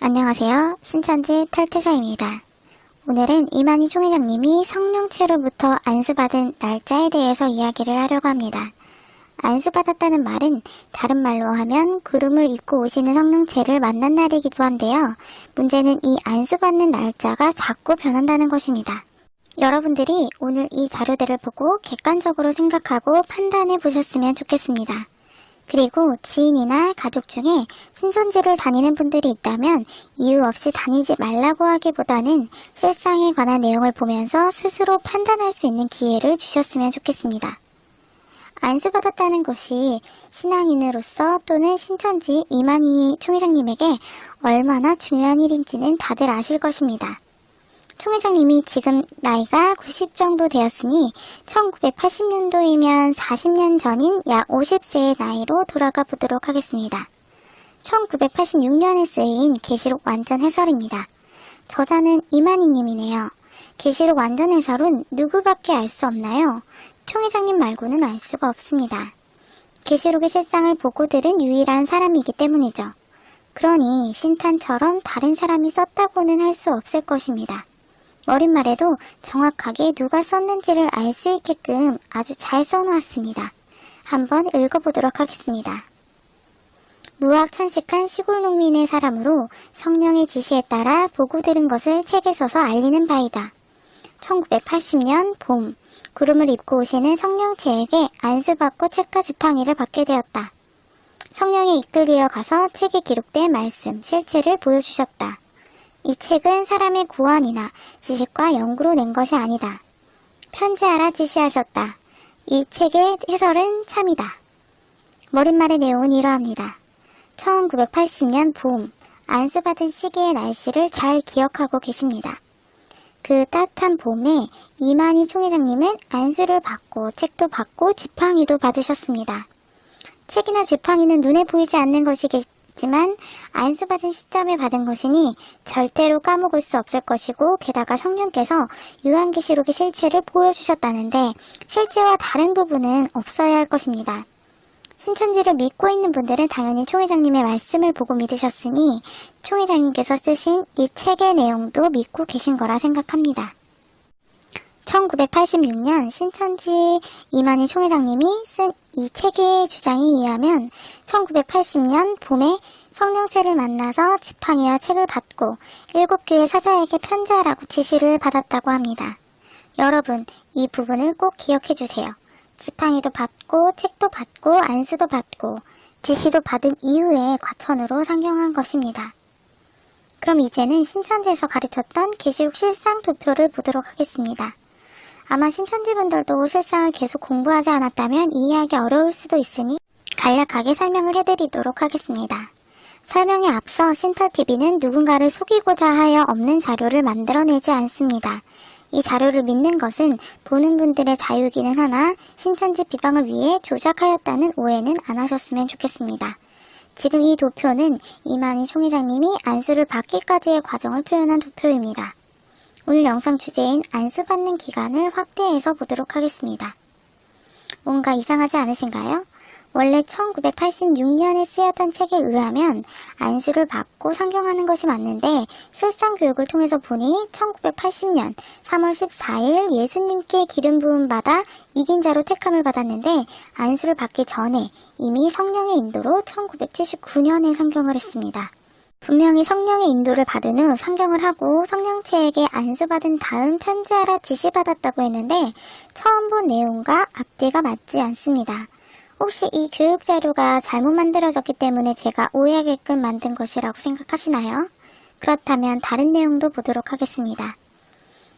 안녕하세요. 신천지 탈퇴사입니다. 오늘은 이만희 총회장님이 성령체로부터 안수받은 날짜에 대해서 이야기를 하려고 합니다. 안수받았다는 말은 다른 말로 하면 구름을 입고 오시는 성령체를 만난 날이기도 한데요. 문제는 이 안수받는 날짜가 자꾸 변한다는 것입니다. 여러분들이 오늘 이 자료들을 보고 객관적으로 생각하고 판단해 보셨으면 좋겠습니다. 그리고 지인이나 가족 중에 신천지를 다니는 분들이 있다면 이유 없이 다니지 말라고 하기보다는 실상에 관한 내용을 보면서 스스로 판단할 수 있는 기회를 주셨으면 좋겠습니다. 안수받았다는 것이 신앙인으로서 또는 신천지 이만희 총회장님에게 얼마나 중요한 일인지는 다들 아실 것입니다. 총회장님이 지금 나이가 90 정도 되었으니 1980년도이면 40년 전인 약 50세의 나이로 돌아가 보도록 하겠습니다. 1986년에 쓰인 계시록 완전 해설입니다. 저자는 이만희님이네요. 계시록 완전 해설은 누구밖에 알 수 없나요? 총회장님 말고는 알 수가 없습니다. 계시록의 실상을 보고 들은 유일한 사람이기 때문이죠. 그러니 신탄처럼 다른 사람이 썼다고는 할 수 없을 것입니다. 어린말에도 정확하게 누가 썼는지를 알 수 있게끔 아주 잘 써놓았습니다. 한번 읽어보도록 하겠습니다. 무학천식한 시골 농민의 사람으로 성령의 지시에 따라 보고 들은 것을 책에 써서 알리는 바이다. 1980년 봄, 구름을 입고 오시는 성령체에게 안수받고 책과 지팡이를 받게 되었다. 성령에 이끌려 가서 책에 기록된 말씀, 실체를 보여주셨다. 이 책은 사람의 고안이나 지식과 연구로 낸 것이 아니다. 편지하라 지시하셨다. 이 책의 해설은 참이다. 머릿말의 내용은 이러합니다. 1980년 봄, 안수받은 시기의 날씨를 잘 기억하고 계십니다. 그 따뜻한 봄에 이만희 총회장님은 안수를 받고 책도 받고 지팡이도 받으셨습니다. 책이나 지팡이는 눈에 보이지 않는 것이겠지만 안수받은 시점에 받은 것이니 절대로 까먹을 수 없을 것이고 게다가 성령께서 요한계시록의 실체를 보여주셨다는데 실제와 다른 부분은 없어야 할 것입니다. 신천지를 믿고 있는 분들은 당연히 총회장님의 말씀을 보고 믿으셨으니 총회장님께서 쓰신 이 책의 내용도 믿고 계신 거라 생각합니다. 1986년 신천지 이만희 총회장님이 쓴 이 책의 주장에 의하면 1980년 봄에 성령체를 만나서 지팡이와 책을 받고 7교회 사자에게 편지하라고 지시를 받았다고 합니다. 여러분, 이 부분을 꼭 기억해 주세요. 지팡이도 받고 책도 받고 안수도 받고 지시도 받은 이후에 과천으로 상경한 것입니다. 그럼 이제는 신천지에서 가르쳤던 계시록 실상 도표를 보도록 하겠습니다. 아마 신천지분들도 실상을 계속 공부하지 않았다면 이해하기 어려울 수도 있으니 간략하게 설명을 해드리도록 하겠습니다. 설명에 앞서 신탈TV는 누군가를 속이고자 하여 없는 자료를 만들어내지 않습니다. 이 자료를 믿는 것은 보는 분들의 자유이기는 하나 신천지 비방을 위해 조작하였다는 오해는 안 하셨으면 좋겠습니다. 지금 이 도표는 이만희 총회장님이 안수를 받기까지의 과정을 표현한 도표입니다. 오늘 영상 주제인 안수받는 기간을 확대해서 보도록 하겠습니다. 뭔가 이상하지 않으신가요? 원래 1986년에 쓰였던 책에 의하면 안수를 받고 상경하는 것이 맞는데 실상 교육을 통해서 보니 1980년 3월 14일 예수님께 기름 부음 받아 이긴 자로 택함을 받았는데 안수를 받기 전에 이미 성령의 인도로 1979년에 상경을 했습니다. 분명히 성령의 인도를 받은 후 상경을 하고 성령체에게 안수받은 다음 편지하라 지시받았다고 했는데 처음 본 내용과 앞뒤가 맞지 않습니다. 혹시 이 교육 자료가 잘못 만들어졌기 때문에 제가 오해하게끔 만든 것이라고 생각하시나요? 그렇다면 다른 내용도 보도록 하겠습니다.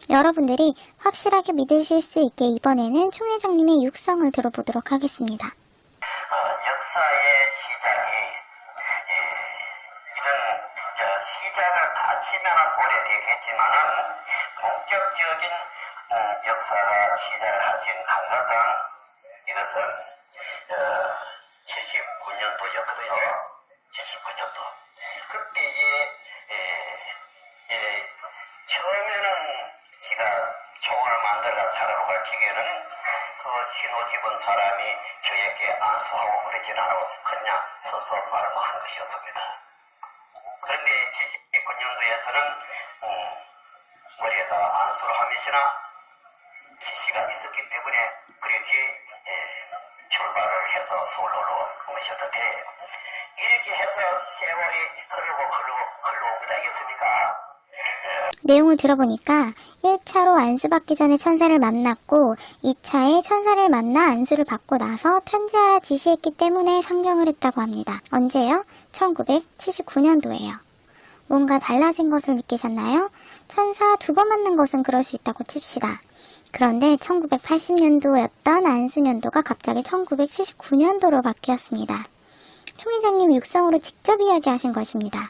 여러분들이 확실하게 믿으실 수 있게 이번에는 총회장님의 육성을 들어보도록 하겠습니다. 역사의 시작이 이런 시작을 다치면은 오래되겠지만은 본격적인 역사가 시작을 하신 한가장 이것은 79년도였거든요. 79년도. 그때에 처음에는 제가 총을 만들어가 사라로 가르치기에는 그 흰옷 입은 사람이 저에게 안수하고 그러진 않고 그냥 서서 말만 한 것이었습니다. 그런데 79년도에서는 머리에다 안수를 하면서나 지시가 있었기 때문에 그렇게 출발을 해서 서울로 오셔도 돼. 이렇게 해서 세월이 흘러오고 다녔습니까? 내용을 들어보니까 1차로 안수받기 전에 천사를 만났고 2차에 천사를 만나 안수를 받고 나서 편지하라 지시했기 때문에 상경을 했다고 합니다. 언제요? 1979년도예요. 뭔가 달라진 것을 느끼셨나요? 천사 2번 만난 것은 그럴 수 있다고 칩시다. 그런데 1980년도였던 안수년도가 갑자기 1979년도로 바뀌었습니다. 총회장님이 육성으로 직접 이야기하신 것입니다.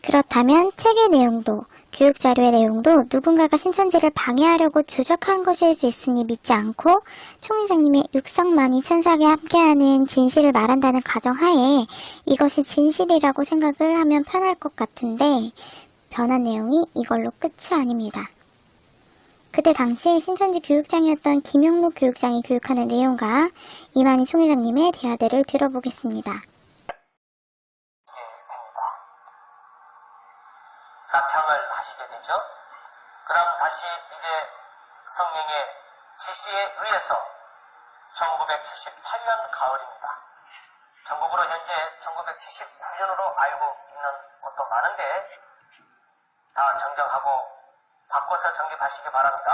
그렇다면 책의 내용도 교육자료의 내용도 누군가가 신천지를 방해하려고 조작한 것일 수 있으니 믿지 않고 총회장님의 육성만이 천사에 함께하는 진실을 말한다는 가정하에 이것이 진실이라고 생각을 하면 편할 것 같은데 변한 내용이 이걸로 끝이 아닙니다. 그때 당시 신천지 교육장이었던 김용록 교육장이 교육하는 내용과 이만희 총회장님의 대화들을 들어보겠습니다. 낙향을 하시게 되죠. 그럼 다시 이제 성령의 지시에 의해서 1978년 가을입니다. 전국으로 현재 1979년으로 알고 있는 곳도 많은데 다 정정하고 바꿔서 정립하시기 바랍니다.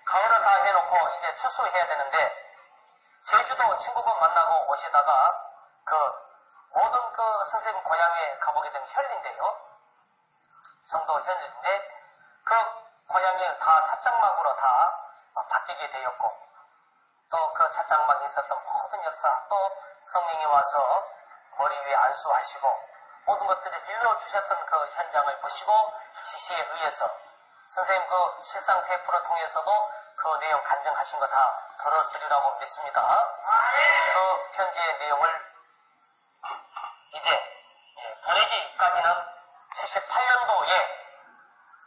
가을을 다 해놓고 이제 추수해야 되는데 제주도 친구분 만나고 오시다가 그 모든 그 선생님 고향에 가보게 된 현리인데요. 정도 현인데 그 고향이 다 찻장막으로 다 바뀌게 되었고 또 그 찻장막에 있었던 모든 역사 또 성령이 와서 머리 위에 안수하시고 모든 것들을 일러주셨던 그 현장을 보시고 지시에 의해서 선생님 그 실상 테이프를 통해서도 그 내용 간증하신 거 다 들었으리라고 믿습니다. 그 편지의 내용을 이제 보내기까지는 78년도에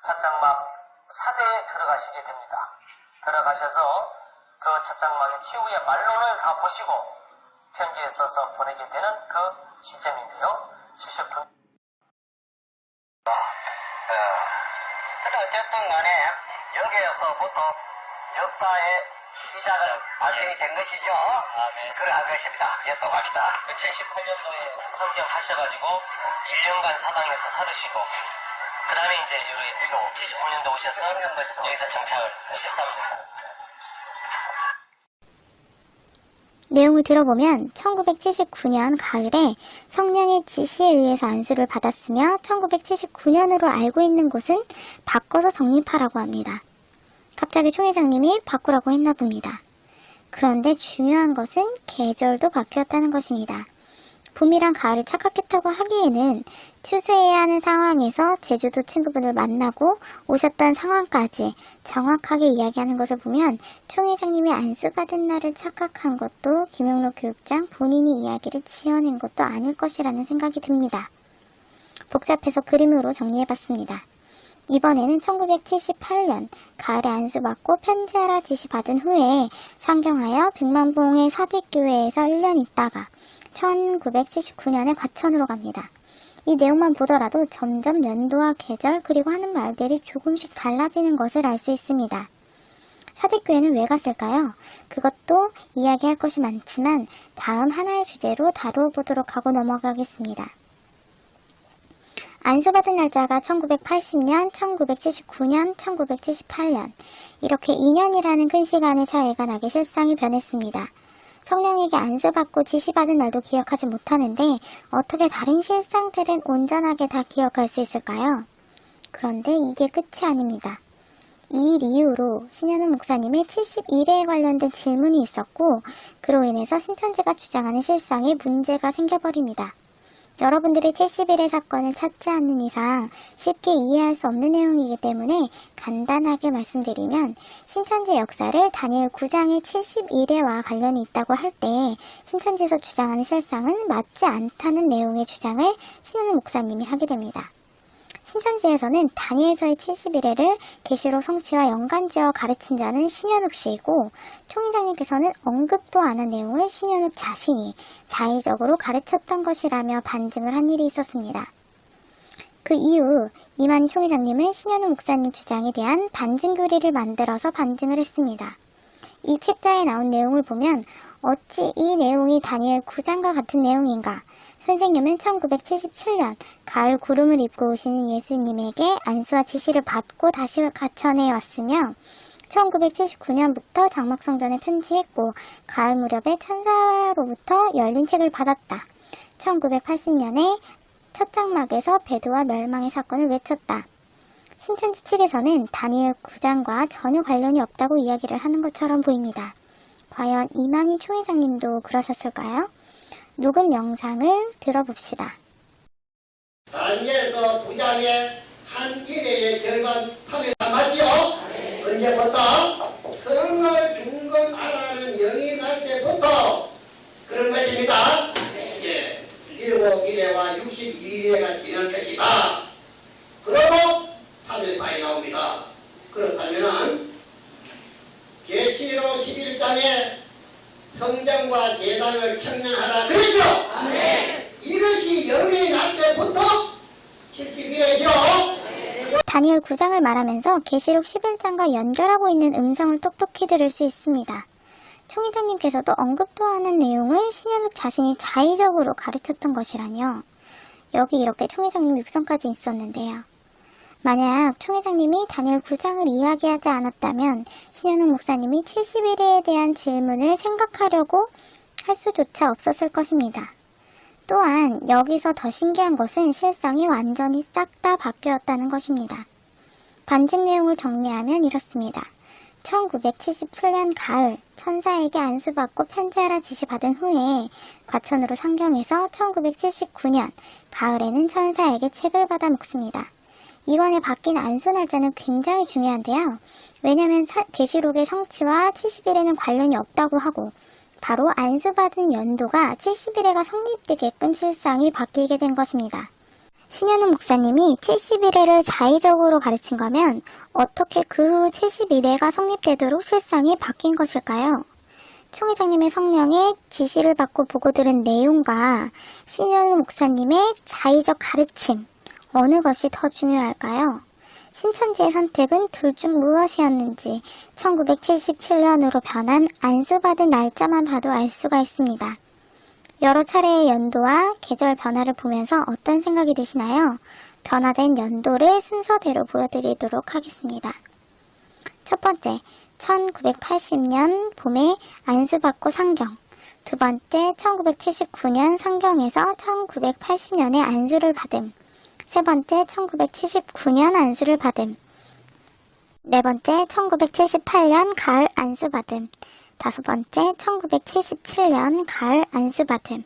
찻장막 4대에 들어가시게 됩니다. 들어가셔서 그 찻장막의 치유의 말론을 다 보시고 편지에 써서 보내게 되는 그 시점인데요. 79년. 어쨌든 간에 여기에서부터 역사의 시작을 발견이 된 것이죠. 네. 그러한 것입니다. 이제 또 갑시다. 78년도에 성경하셔가지고 1년간 사당에서 살으시고 그 다음에 이제 여기 75년도 오셔서 여기서 정착을 13년. 내용을 들어보면 1979년 가을에 성령의 지시에 의해서 안수를 받았으며 1979년으로 알고 있는 곳은 바꿔서 정립하라고 합니다. 갑자기 총회장님이 바꾸라고 했나 봅니다. 그런데 중요한 것은 계절도 바뀌었다는 것입니다. 봄이랑 가을을 착각했다고 하기에는 추수해야 하는 상황에서 제주도 친구분을 만나고 오셨던 상황까지 정확하게 이야기하는 것을 보면 총회장님이 안수받은 날을 착각한 것도 김용록 교육장 본인이 이야기를 지어낸 것도 아닐 것이라는 생각이 듭니다. 복잡해서 그림으로 정리해봤습니다. 이번에는 1978년 가을에 안수받고 편지하라 지시 받은 후에 상경하여 백만봉의 사백교회에서 1년 있다가 1979년에 과천으로 갑니다. 이 내용만 보더라도 점점 연도와 계절 그리고 하는 말들이 조금씩 달라지는 것을 알 수 있습니다. 사대교회는 왜 갔을까요? 그것도 이야기할 것이 많지만 다음 하나의 주제로 다루어보도록 하고 넘어가겠습니다. 안수받은 날짜가 1980년, 1979년, 1978년 이렇게 2년이라는 큰 시간의 차이가 나게 실상이 변했습니다. 성령에게 안수받고 지시받은 날도 기억하지 못하는데 어떻게 다른 실상들은 온전하게 다 기억할 수 있을까요? 그런데 이게 끝이 아닙니다. 이 일 이후로 신현웅 목사님의 71회에 관련된 질문이 있었고 그로 인해서 신천지가 주장하는 실상에 문제가 생겨버립니다. 여러분들이 71회 사건을 찾지 않는 이상 쉽게 이해할 수 없는 내용이기 때문에 간단하게 말씀드리면 신천지 역사를 다니엘 9장의 71회와 관련이 있다고 할 때 신천지에서 주장하는 실상은 맞지 않다는 내용의 주장을 신현웅 목사님이 하게 됩니다. 신천지에서는 다니엘서의 70일에를 계시록 성취와 연관지어 가르친 자는 신현욱 씨이고, 총회장님께서는 언급도 안 한 내용을 신현욱 자신이 자의적으로 가르쳤던 것이라며 반증을 한 일이 있었습니다. 그 이후 이만희 총회장님은 신현욱 목사님 주장에 대한 반증 교리를 만들어서 반증을 했습니다. 이 책자에 나온 내용을 보면 어찌 이 내용이 다니엘 9장과 같은 내용인가? 선생님은 1977년 가을 구름을 입고 오시는 예수님에게 안수와 지시를 받고 다시 가천에 왔으며 1979년부터 장막성전에 편지했고 가을 무렵에 천사로부터 열린 책을 받았다. 1980년에 첫 장막에서 배도와 멸망의 사건을 외쳤다. 신천지 측에서는 다니엘 9장과 전혀 관련이 없다고 이야기를 하는 것처럼 보입니다. 과연 이만희 총회장님도 그러셨을까요? 녹음 영상을 들어봅시다. 다니엘서 9장의 한 일회의 절반 3일 맞지요? 언제부터? 성을 중건하라는 영이 날 때부터 그런 것입니다. 예, 7일회와 62일회가 지난 것이다. 그러고 3일까지 나옵니다. 그렇다면 계시록 11장에 성전과 제단을 청량하라 그랬죠? 이것이 영이 날 때부터 71회죠. 다니엘 9장을 말하면서 계시록 11장과 연결하고 있는 음성을 똑똑히 들을 수 있습니다. 총회장님께서도 언급도 하는 내용을 신현욱 자신이 자의적으로 가르쳤던 것이라뇨. 여기 이렇게 총회장님 육성까지 있었는데요. 만약 총회장님이 다니엘 9장을 이야기하지 않았다면 신현욱 목사님이 71회에 대한 질문을 생각하려고 할 수조차 없었을 것입니다. 또한 여기서 더 신기한 것은 실상이 완전히 싹 다 바뀌었다는 것입니다. 반증 내용을 정리하면 이렇습니다. 1977년 가을 천사에게 안수받고 편지하라 지시받은 후에 과천으로 상경해서 1979년 가을에는 천사에게 책을 받아 먹습니다. 이번에 바뀐 안수 날짜는 굉장히 중요한데요. 왜냐하면 계시록의 성취와 70일에는 관련이 없다고 하고 바로 안수받은 연도가 70일에가 성립되게끔 실상이 바뀌게 된 것입니다. 신현욱 목사님이 71회를 자의적으로 가르친 거면 어떻게 그 후 71회가 성립되도록 실상이 바뀐 것일까요? 총회장님의 성령의 지시를 받고 보고 들은 내용과 신현욱 목사님의 자의적 가르침, 어느 것이 더 중요할까요? 신천지의 선택은 둘 중 무엇이었는지 1977년으로 변한 안수받은 날짜만 봐도 알 수가 있습니다. 여러 차례의 연도와 계절 변화를 보면서 어떤 생각이 드시나요? 변화된 연도를 순서대로 보여드리도록 하겠습니다. 첫 번째, 1980년 봄에 안수받고 상경. 두 번째, 1979년 상경에서 1980년에 안수를 받음. 세 번째, 1979년 안수를 받음. 네 번째, 1978년 가을 안수 받음. 다섯 번째, 1977년 가을 안수 받음.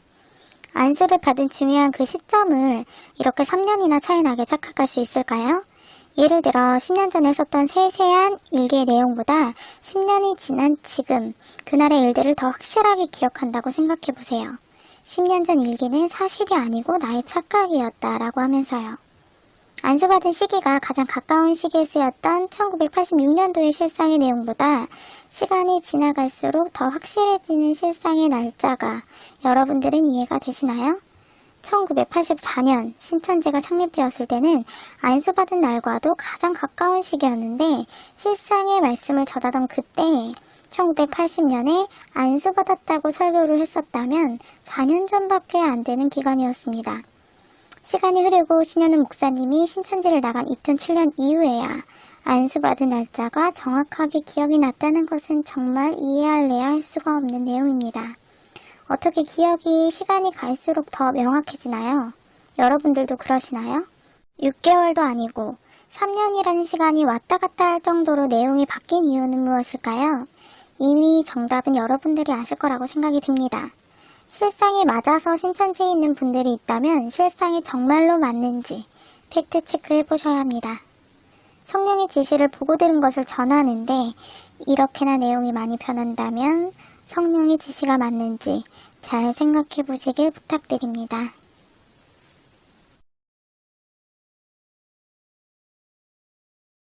안수를 받은 중요한 그 시점을 이렇게 3년이나 차이 나게 착각할 수 있을까요? 예를 들어 10년 전에 썼던 세세한 일기의 내용보다 10년이 지난 지금 그날의 일들을 더 확실하게 기억한다고 생각해 보세요. 10년 전 일기는 사실이 아니고 나의 착각이었다라고 하면서요. 안수받은 시기가 가장 가까운 시기에 쓰였던 1986년도의 실상의 내용보다 시간이 지나갈수록 더 확실해지는 실상의 날짜가 여러분들은 이해가 되시나요? 1984년 신천지가 창립되었을 때는 안수받은 날과도 가장 가까운 시기였는데 실상의 말씀을 전하던 그때 1980년에 안수받았다고 설교를 했었다면 4년 전밖에 안 되는 기간이었습니다. 시간이 흐르고 신현욱 목사님이 신천지를 나간 2007년 이후에야 안수받은 날짜가 정확하게 기억이 났다는 것은 정말 이해할래야 할 수가 없는 내용입니다. 어떻게 기억이 시간이 갈수록 더 명확해지나요? 여러분들도 그러시나요? 6개월도 아니고 3년이라는 시간이 왔다 갔다 할 정도로 내용이 바뀐 이유는 무엇일까요? 이미 정답은 여러분들이 아실 거라고 생각이 듭니다. 실상이 맞아서 신천지에 있는 분들이 있다면 실상이 정말로 맞는지 팩트 체크해 보셔야 합니다. 성령의 지시를 보고 들은 것을 전하는데 이렇게나 내용이 많이 변한다면 성령의 지시가 맞는지 잘 생각해 보시길 부탁드립니다.